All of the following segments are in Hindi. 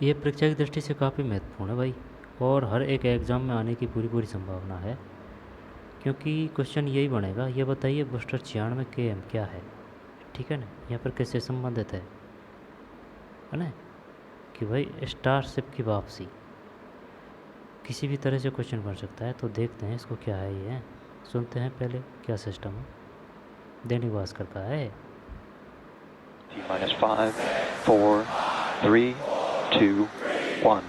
ये परीक्षा की दृष्टि से काफ़ी महत्वपूर्ण है भाई, और हर एक एग्ज़ाम में आने की पूरी पूरी संभावना है। क्योंकि क्वेश्चन यही बनेगा, ये बताइए बूस्टर 96 KM क्या है। ठीक है ना, यहाँ पर किससे संबंधित है ना, कि भाई स्टारशिप की वापसी। किसी भी तरह से क्वेश्चन बन सकता है, तो देखते हैं इसको क्या है ये। सुनते हैं पहले क्या सिस्टम है। दैनिक भास्कर का है। T-5, 4, 3, 2, 1.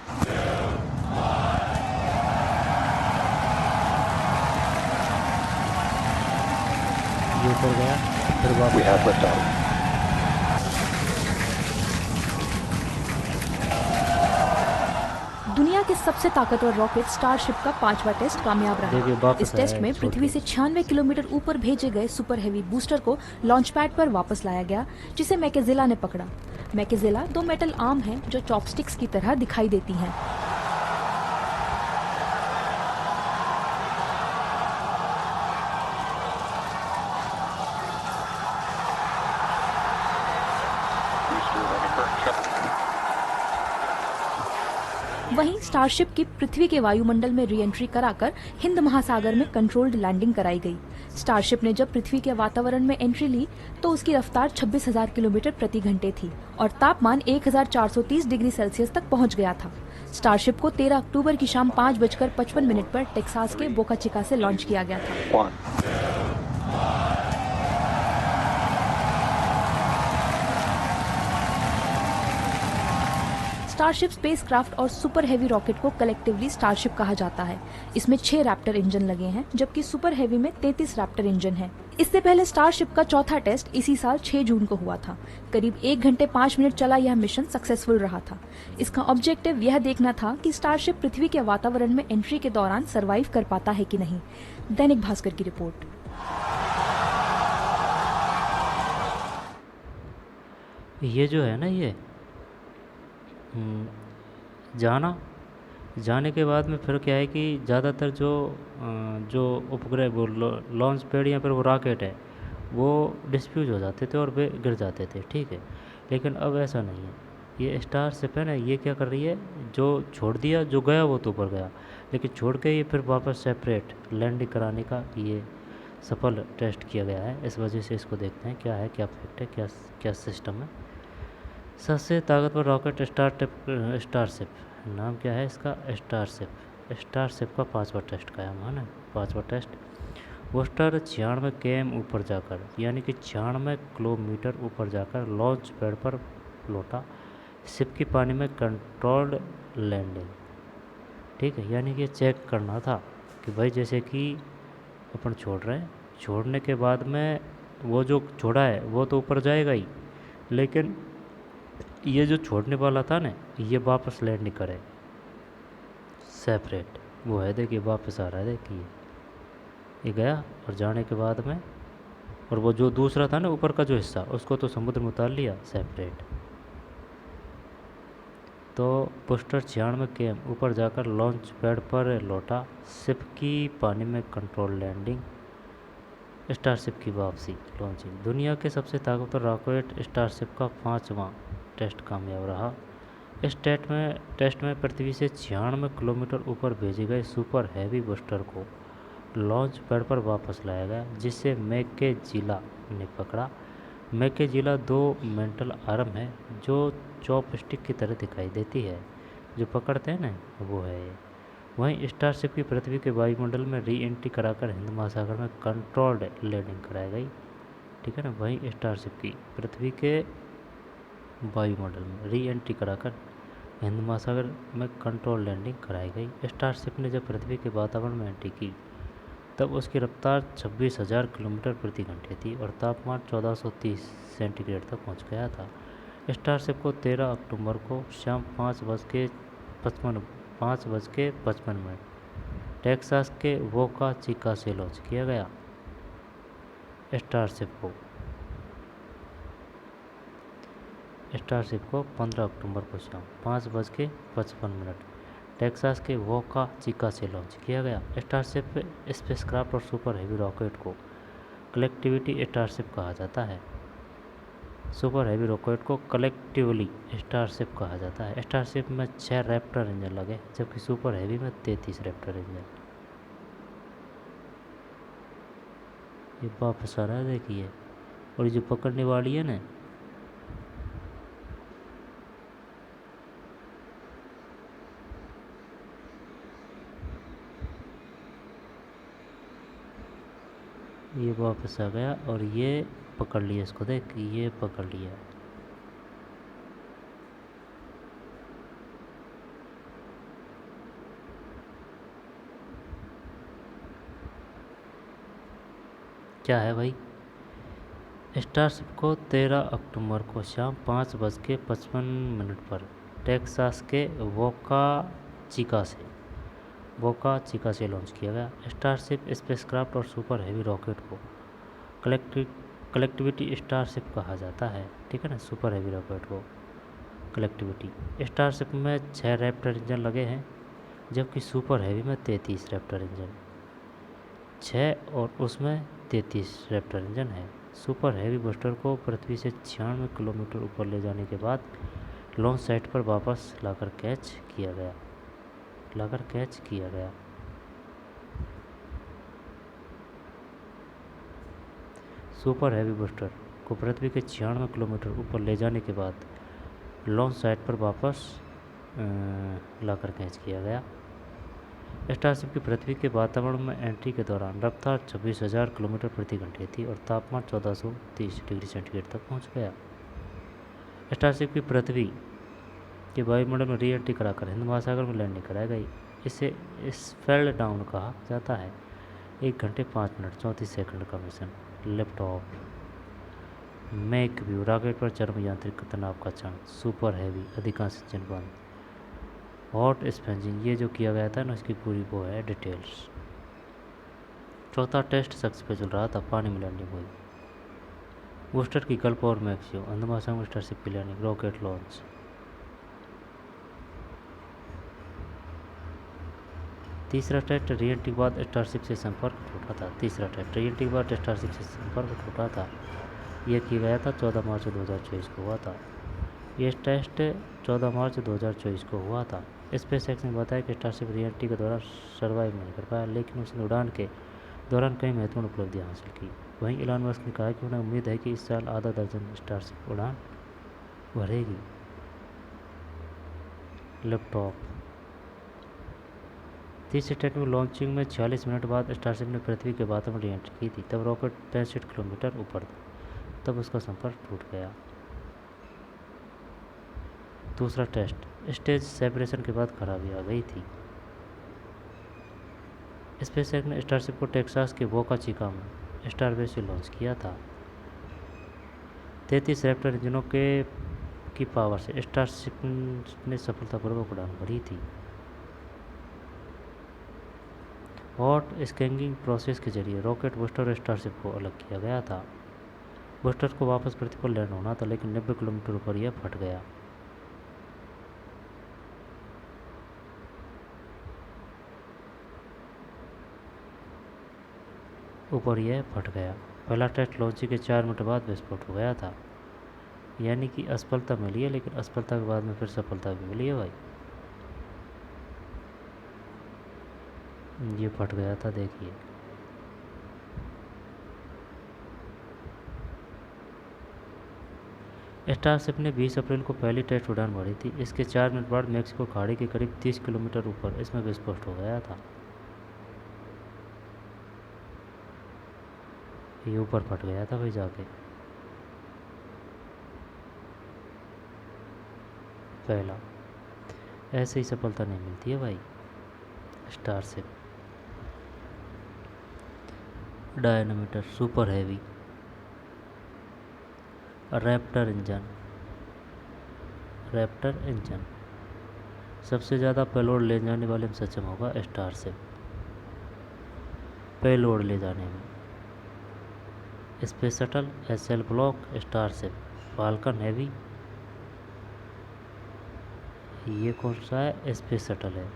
ये ऊपर गया, फिर We वापस have आया। liftoff. दुनिया के सबसे ताकतवर रॉकेट स्टारशिप का 5वां टेस्ट कामयाब देखिए रहा। वापस इस आया टेस्ट है में छोड़ पृथ्वी के। से 96 किलोमीटर ऊपर भेजे गए सुपर हेवी बूस्टर को लॉन्च पैड पर वापस लाया गया, जिसे मैकेजिला ने पकड़ा। मैकेजिला 2 मेटल आर्म हैं जो चॉपस्टिक्स की तरह दिखाई देती हैं। वहीं स्टारशिप की पृथ्वी के वायुमंडल में री एंट्री कराकर हिंद महासागर में कंट्रोल्ड लैंडिंग कराई गई। स्टारशिप ने जब पृथ्वी के वातावरण में एंट्री ली तो उसकी रफ्तार 26,000 किलोमीटर प्रति घंटे थी और तापमान 1430 डिग्री सेल्सियस तक पहुंच गया था। स्टारशिप को 13 अक्टूबर की शाम 5:55 पर टेक्सास के बोका चिका से लॉन्च किया गया था। 1. स्टारशिप स्पेसक्राफ्ट और सुपर हेवी रॉकेट को कलेक्टिवली स्टारशिप कहा जाता है। इसमें 6 रैप्टर इंजन लगे हैं, जबकि सुपर हेवी में 33 रैप्टर इंजन हैं। इससे पहले स्टारशिप का चौथा टेस्ट इसी साल 6 जून को हुआ था। करीब 1 घंटे 5 मिनट चला यह मिशन सक्सेसफुल रहा था। इसका ऑब्जेक्टिव यह देखना था कि स्टारशिप पृथ्वी के वातावरण में एंट्री के दौरान सर्वाइव कर पाता है कि नहीं। दैनिक भास्कर की रिपोर्ट। ये जो है ना, ये जाने के बाद में फिर क्या है कि ज़्यादातर जो उपग्रह वो लॉन्च पैड या फिर वो रॉकेट है, वो डिस्फ्यूज हो जाते थे और वे गिर जाते थे। ठीक है, लेकिन अब ऐसा नहीं है। ये स्टारशिप है ना, ये क्या कर रही है, जो छोड़ दिया, जो गया वो तो ऊपर गया, लेकिन छोड़ के ये फिर वापस सेपरेट लैंडिंग कराने का ये सफल टेस्ट किया गया है। इस वजह से इसको देखते हैं क्या है, क्या फैक्ट है, क्या क्या सिस्टम है। सबसे ताकतवर रॉकेट स्टारशिप, नाम क्या है इसका, स्टारशिप का 5वां टेस्ट का है ना, 5वां टेस्ट। बूस्टर 96 KM ऊपर जाकर, यानी कि 96 किलोमीटर ऊपर जाकर लॉन्च पैड पर लौटा। शिप की पानी में कंट्रोल्ड लैंडिंग। ठीक है, यानी कि चेक करना था कि भाई जैसे कि अपन छोड़ रहे हैं, छोड़ने के बाद में वो जो छोड़ा है वो तो ऊपर जाएगा ही, लेकिन ये जो छोड़ने वाला था ना, ये वापस लैंड नहीं करे सेपरेट। वो है, देखिए वापस आ रहा है, देखिए ये गया और जाने के बाद में, और वो जो दूसरा था ना ऊपर का जो हिस्सा, उसको तो समुद्र में उतार लिया सेपरेट। तो बूस्टर 96 KM ऊपर जाकर लॉन्च पैड पर लौटा। शिप की पानी में कंट्रोल लैंडिंग। स्टारशिप की वापसी, लॉन्चिंग। दुनिया के सबसे ताकतवर रॉकेट स्टारशिप का 5वां टेस्ट कामयाब रहा। इस टेस्ट में पृथ्वी से 96 किलोमीटर ऊपर भेजे गए सुपर हैवी बूस्टर को लॉन्च पैड पर वापस लाया गया, जिसे मैकेजिला ने पकड़ा। मैकेजिला 2 मेंटल आर्म है जो चॉपस्टिक की तरह दिखाई देती है, जो पकड़ते हैं ना, वो है ये। वहीं स्टारशिप की पृथ्वी के वायुमंडल में री एंट्री कराकर हिंद महासागर में कंट्रोल्ड लैंडिंग कराई गई। ठीक है ना, वहीं स्टारशिप की पृथ्वी के वायुमंडल में री एंट्री कराकर हिंद महासागर में कंट्रोल लैंडिंग कराई गई। स्टारशिप ने जब पृथ्वी के वातावरण में एंट्री की तब उसकी रफ्तार 26,000 किलोमीटर प्रति घंटे थी और तापमान 1430 सेंटीग्रेड तक पहुंच गया था। स्टारशिप को 13 अक्टूबर को शाम 5:55 टेक्सास के वोका चिका से लॉन्च किया गया। स्टारशिप को 15 अक्टूबर को शाम 5:55 टेक्सास के वोका चिका से लॉन्च किया गया। स्टारशिप स्पेसक्राफ्ट और सुपर हेवी रॉकेट को कलेक्टिविटी स्टारशिप कहा जाता है। सुपर हैवी रॉकेट को कलेक्टिवली स्टारशिप कहा जाता है। स्टारशिप में 6 रैप्टर इंजन लगे जबकि सुपर हैवी में 33 रैप्टर इंजन। ये वापस आ रहा है देखिए, और ये जो पकड़ने वाली है ना, ये वापस आ गया और ये पकड़ लिया इसको, देख ये पकड़ लिया। क्या है भाई? स्टारशिप को 13 अक्टूबर को शाम 5:55 पर टेक्सास के बोका चिका से लॉन्च किया गया। स्टारशिप स्पेसक्राफ्ट और सुपर हैवी रॉकेट को कलेक्टिविटी स्टारशिप कहा जाता है, ठीक है ना। सुपर हैवी रॉकेट को कलेक्टिविटी। स्टारशिप में 6 रैप्टर इंजन लगे हैं जबकि सुपर हैवी में 33 रैप्टर इंजन, 6 और उसमें 33 रैप्टर इंजन है। सुपर हैवी बूस्टर को पृथ्वी से 96 किलोमीटर ऊपर ले जाने के बाद लॉन्च साइट पर वापस लाकर कैच किया गया। सुपर हैवी बूस्टर को पृथ्वी के 96 किलोमीटर ऊपर ले जाने के बाद लॉन्च साइट पर वापस लाकर कैच किया गया। स्टारशिप की पृथ्वी के वातावरण में एंट्री के दौरान रफ्तार 26,000 किलोमीटर प्रति घंटे थी और तापमान 1430 डिग्री सेंटीग्रेड तक पहुंच गया। स्टारशिप की पृथ्वी के वायुमंडल में री एंट्री कराकर हिंद महासागर में लैंडिंग कराई गई। इसे स्पेल डाउन कहा जाता है। 1 घंटे 5 मिनट 34 सेकंड का mission. Laptop make view rocket पर चरम यांत्रिक तनाव का क्षण। सुपर हैवी अधिकांश इंजन बंद। हॉट स्पंजिंग, ये जो किया गया था ना उसकी पूरी वो है डिटेल्स। चौथा टेस्ट सक्सेसफुल चल रहा था, पानी में लैंडिंग हुई। बूस्टर की गल्फ और मैक्सियो अंध महासागर में स्टारशिप की लैंडिंग, रॉकेट लॉन्च। तीसरा टेस्ट रीएंट्री के बाद स्टारशिप से संपर्क टूटा था। यह किया गया था 14 मार्च 2024 को हुआ था। ये टेस्ट 14 मार्च 2024 को हुआ था। स्पेस एक्स ने बताया कि स्टारशिप रीएंट्री के दौरान सर्वाइव नहीं कर पाया, लेकिन उसने उड़ान के दौरान कई महत्वपूर्ण उपलब्धियां हासिल की। वहीं इलॉन मस्क ने कहा कि उन्हें उम्मीद है कि इस साल आधा दर्जन स्टारशिप उड़ान भरेगी। लैपटॉप तीसरे टेस्ट में लॉन्चिंग में 46 मिनट बाद स्टारशिप ने पृथ्वी के वातावरण में रीएंट्री की थी। तब रॉकेट 65 किलोमीटर ऊपर था, तब उसका संपर्क टूट गया। दूसरा टेस्ट स्टेज सेपरेशन के बाद खराबी आ गई थी। स्पेसएक्स ने स्टारशिप को टेक्सास के बोका चिका में स्टारबेस से लॉन्च किया था। 33 रैप्टर इंजनों की पावर से स्टारशिप ने सफलतापूर्वक उड़ान भरी थी। हॉट स्कैनिंग प्रोसेस के जरिए रॉकेट बूस्टर और स्टारशिप को अलग किया गया था। बूस्टर को वापस पृथ्वी पर लैंड होना था, लेकिन 90 किलोमीटर ऊपर यह फट गया। पहला टेस्ट लॉन्चिंग के 4 मिनट बाद विस्फोट हो गया था। यानी कि असफलता मिली है, लेकिन असफलता के बाद में फिर सफलता भी मिली है भाई। ये फट गया था, देखिए। स्टारशिप ने 20 अप्रैल को पहली टेस्ट उड़ान भरी थी। इसके 4 मिनट बाद मेक्सिको खाड़ी के करीब 30 किलोमीटर ऊपर इसमें विस्फोट हो गया था। ये ऊपर फट गया था भाई जाके। पहला ऐसे ही सफलता नहीं मिलती है भाई। Starship diameter super heavy Raptor engine सबसे ज़्यादा पेलोड ले जाने वाले में सक्षम होगा स्टारशिप। पेलोड ले जाने में Space Shuttle SL block Starship Falcon Heavy, ये कौन सा है? स्पेस शटल है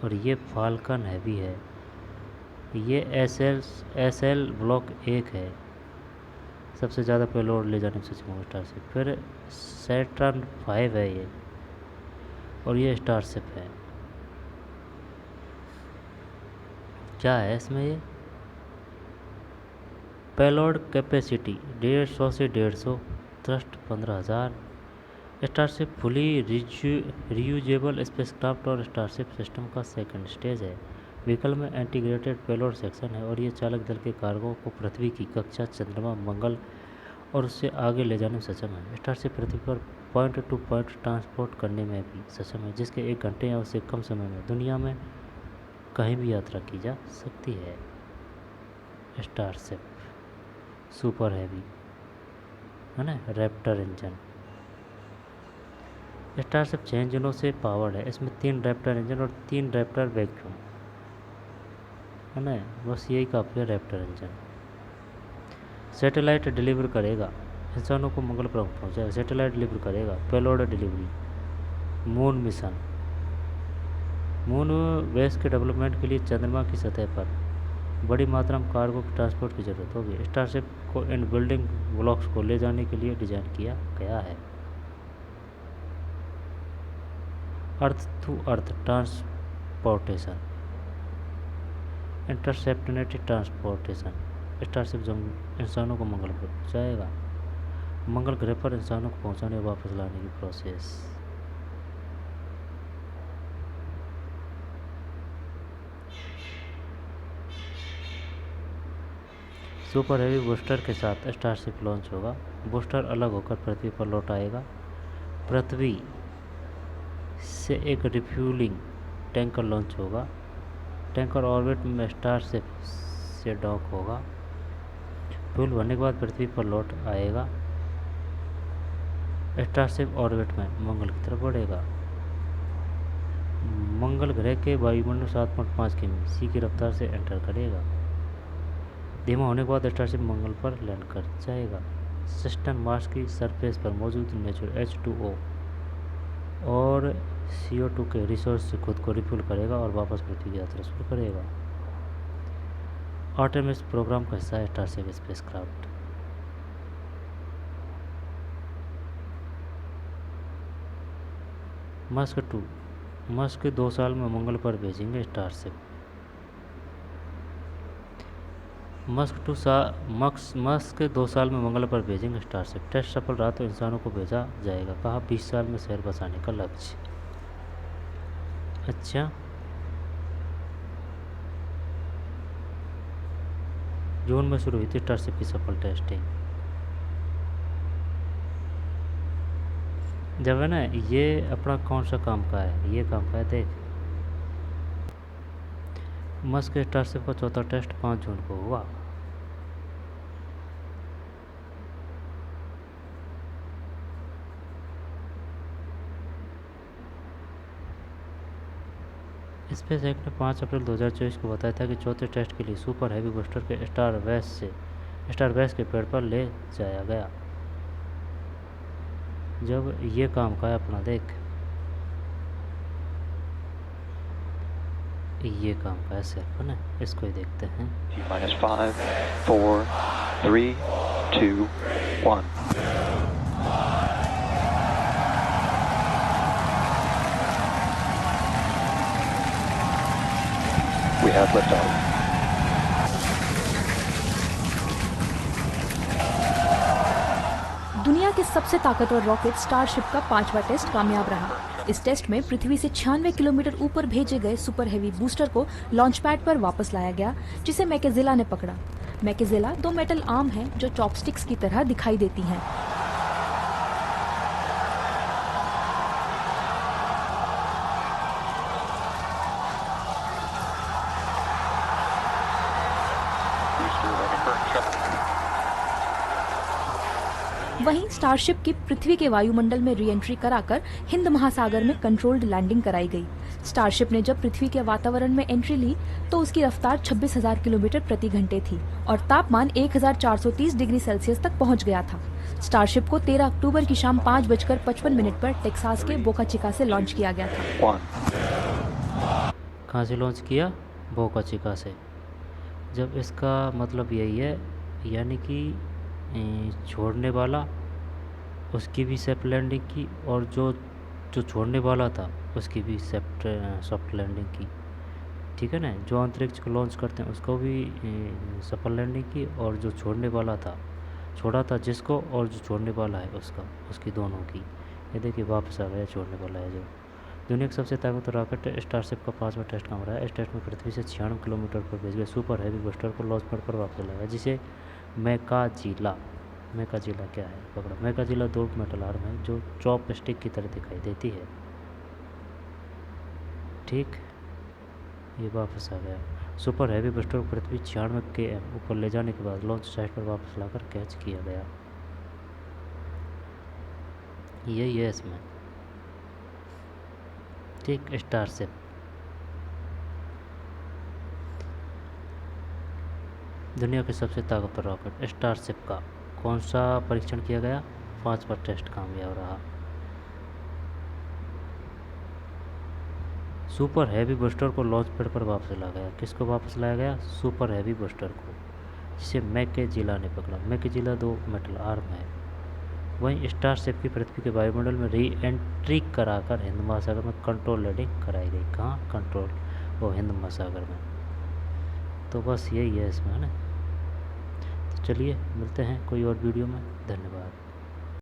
और ये फाल्कन हैवी है। ये एसएल ब्लॉक 1 है सबसे ज़्यादा पेलोड ले जाने में सक्षम होगा स्टारशिप। फिर सैटर्न 5 है ये, और ये स्टारशिप है। क्या है इसमें ये? पेलोड कैपेसिटी 150 से 150, thrust 15,000। Starship fully reusable spacecraft और स्टारशिप सिस्टम का सेकंड स्टेज है। व्हीकल में इंटीग्रेटेड पेलोड सेक्शन है और ये चालक दल के कार्गो को पृथ्वी की कक्षा, चंद्रमा, मंगल और उससे आगे ले जाने में सक्षम है। स्टारशिप पृथ्वी पर पॉइंट टू पॉइंट ट्रांसपोर्ट करने में भी सक्षम है, जिसके 1 घंटे या उससे कम समय में दुनिया में कहीं भी यात्रा की जा सकती है। स्टारशिप सुपर हैवी है ना, रैप्टर इंजन। स्टारशिप 6 इंजनों से पावर्ड है। इसमें 3 रैप्टर इंजन और 3 रैप्टर वैक्यूम है ना, बस यही काफ़ी है रैप्टर इंजन। सैटेलाइट डिलीवर करेगा, इंसानों को मंगल पर पहुंचाएगा। सैटेलाइट डिलीवर करेगा, payload delivery, moon mission, moon base के डेवलपमेंट के लिए चंद्रमा की सतह पर बड़ी मात्रा में कार्गो की ट्रांसपोर्ट की जरूरत होगी। स्टारशिप को इन बिल्डिंग ब्लॉक्स को ले जाने के लिए डिजाइन किया गया है। Earth to earth transportation, interplanetary transportation. Starship जब इंसानों को मंगल पर पहुँचाएगा, मंगल ग्रह पर इंसानों को पहुँचाने और वापस लाने की प्रोसेस। सुपर हैवी बूस्टर के साथ स्टारशिप लॉन्च होगा। बूस्टर अलग होकर पृथ्वी पर लौट आएगा। पृथ्वी से एक रिफ्यूलिंग टैंकर लॉन्च होगा। टैंकर ऑर्बिट में स्टारशिप से डॉक होगा। फ्यूल भरने के बाद पृथ्वी पर लौट आएगा। स्टारशिप ऑर्बिट में मंगल की तरफ बढ़ेगा। मंगल ग्रह के वायुमंडल 7.5 किमी की रफ्तार से एंटर करेगा। धीमा होने के बाद स्टारशिप मंगल पर लैंड कर जाएगा। सिस्टम मार्स की सरफेस पर मौजूद नेचुरल H2O और CO2 के रिसोर्स से खुद को रिफ्यूल करेगा और वापस पृथ्वी की यात्रा शुरू करेगा। आर्टेमिस प्रोग्राम का हिस्सा है स्टारशिप स्पेसक्राफ्ट। मस्क 2 साल में मंगल पर भेजेंगे स्टारशिप। मस्क 2 साल में मंगल पर भेजेंगे स्टारशिप। टेस्ट सफल रहा तो इंसानों को भेजा जाएगा। कहा 20 साल में शहर बसाने का लक्ष्य। अच्छा, जून में शुरू हुई थी स्टारशिप की सफल टेस्टिंग। जब है ना, ये अपना कौन सा काम का है, ये काम का है देख। मस्क स्टारशिप का चौथा टेस्ट 5 जून को हुआ। स्पेस एक्ट ने 5 अप्रैल 2024 को बताया था कि चौथे टेस्ट के लिए सुपर हैवी बूस्टर के स्टारबेस के पेड़ पर ले जाया गया। जब ये काम का है अपना देख, ये काम का है सिर्फ ना, इसको ही देखते हैं। T-5, 4, 3, 2, 1. We have liftoff. दुनिया के सबसे ताकतवर रॉकेट स्टारशिप का 5वां टेस्ट कामयाब रहा। इस टेस्ट में पृथ्वी से 96 किलोमीटर ऊपर भेजे गए सुपर हैवी बूस्टर को लॉन्च पैड पर वापस लाया गया, जिसे मैकेजिला ने पकड़ा। मैकेजिला 2 मेटल आर्म हैं जो चॉपस्टिक्स की तरह दिखाई देती हैं। वहीं स्टारशिप की पृथ्वी के वायुमंडल में रीएंट्री कराकर हिंद महासागर में कंट्रोल्ड लैंडिंग कराई गई। स्टारशिप ने जब पृथ्वी के वातावरण में एंट्री ली तो उसकी रफ्तार 26,000 किलोमीटर प्रति घंटे थी और तापमान 1430 डिग्री सेल्सियस तक पहुंच गया था। स्टारशिप को 13 अक्टूबर की शाम 5:55 पर टेक्सास के बोका चिका से लॉन्च किया गया था। कहाँ से लॉन्च किया? बोका चिका से। जब इसका मतलब यही है, यानी कि छोड़ने वाला उसकी भी सॉफ्ट लैंडिंग की, और जो जो छोड़ने वाला था उसकी भी सॉफ्ट लैंडिंग की। ठीक है ना, जो अंतरिक्ष को लॉन्च करते हैं उसको भी सफल लैंडिंग की, और जो छोड़ने वाला था, छोड़ा था जिसको, और जो छोड़ने वाला है उसकी दोनों की। ये देखिए वापस आ गया, छोड़ने वाला है जो। दुनिया की सबसे ताकतवर रॉकेट स्टारशिप का 5वां टेस्ट काम रहा है। इस टेस्ट में पृथ्वी से 96 किलोमीटर पर भेज गए सुपर हैवी बूस्टर को लॉन्च पैड पर वापस लाया, जिसे मैकाजिला क्या है पकड़ा। मैकाजिला 2 मेटल आर्म है जो चॉप स्टिक की तरह दिखाई देती है। ठीक, ये वापस आ गया। सुपर हैवी बूस्टर को पृथ्वी 96 km ऊपर ले जाने के बाद लॉन्च साइट पर वापस लाकर कैच किया गया। यही है इसमें। ठीक, स्टारशिप। दुनिया के सबसे ताकतवर रॉकेट स्टारशिप का कौन सा परीक्षण किया गया? 5वां टेस्ट कामयाब रहा। सुपर हैवी बूस्टर को लॉन्च पैड पर वापस लाया गया। किसको वापस लाया गया? सुपर हैवी बूस्टर को, जिसे मैकेजिला ने पकड़ा। मैकेजिला 2 मेटल आर्म है। वहीं स्टारशिप की पृथ्वी के वायुमंडल में री एंट्री कराकर हिंद महासागर में कंट्रोल लैंडिंग कराई गई। कहाँ कंट्रोल? वो हिंद महासागर में। तो बस यही है इसमें, है ना। तो चलिए मिलते हैं कोई और वीडियो में। धन्यवाद।